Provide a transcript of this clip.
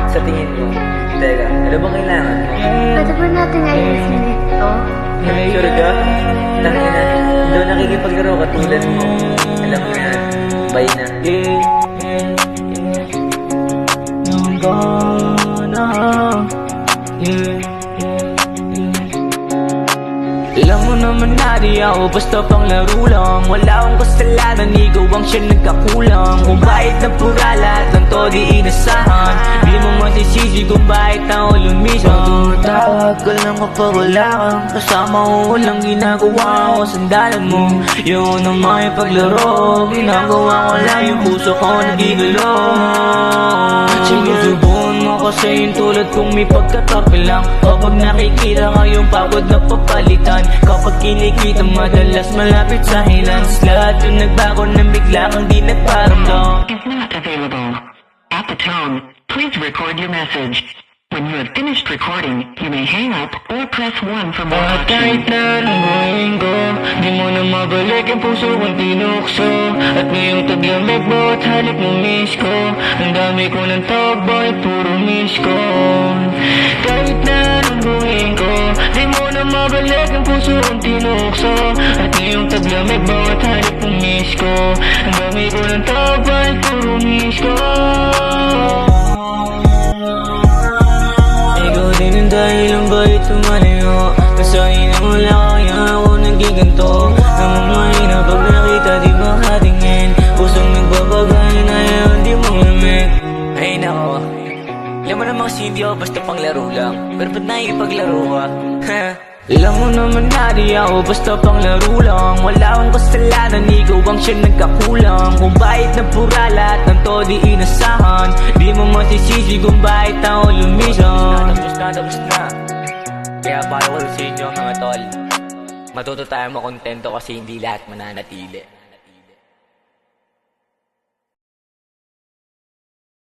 Sa tingin mo? Teka, ano bang kailangan mo? Pwede ba natin ayusin ito? Sure ka? Tangina, doon nakikipaglaro katulad mo. Alam mo yan, bye na. Alam mo naman na di ako basta pang laro lang. Wala akong kasalanan, ikaw ang siya nagkakulang. Kung bakit napura lahat ng to di inasahan, di mo masisisi kung bakit ako lumisan. Tagal lang mapawala kang kasama ko, walang ginagawa ko sandalan mo. Yun ang may paglaro, ginagawa ko lang yung puso ko nagigalo. Sinusubukan mo kasi yung tulad kong may pagkatapi lang. Kapag nakikita ka yung pagod na papalitan, kapag kinikita madalas malapit sa hilans. Lahat yung nagbago na bigla kang di nagparamdam. Is not available. At the tone, please record your message. When you have finished recording, you may hang up or press 1 for more At kahit options. na anong gawin ko, di mo na mabalik ang puso kong tinukso. At ngayong taglamig bawat halik mo miss ko. Ang dami ko ng tawag, bakit puro miss ko. Kahit na anong gawin ko, di mo na mabalik ang puso kong tinukso. At ngayong taglamig bawat halik mo miss ko. Ang dami ko ng tawag, bakit puro miss ko. Ikaw din ang dahilan bakit tumalayo. Kasahin na wala kaya ako nagiganto. Namamahina pag nakita di makatingin. Pusong nagbabagay na yan di mong lamig. Ay nako, alam mo naman kasi hindi ako basta pang laro lang. Pero ba't nakikipaglaro ka? Alam mo naman na di ako basta pang laro lang. Wala akong kasalanan, ikaw ang siya nagkakulang. Kung bakit napura lahat ng to di inasahan, di mo masisisi kung bakit ako lumisan. Tapos na. Kaya para ko sa inyo mga tol, matuto tayo makontento kasi hindi lahat mananatili.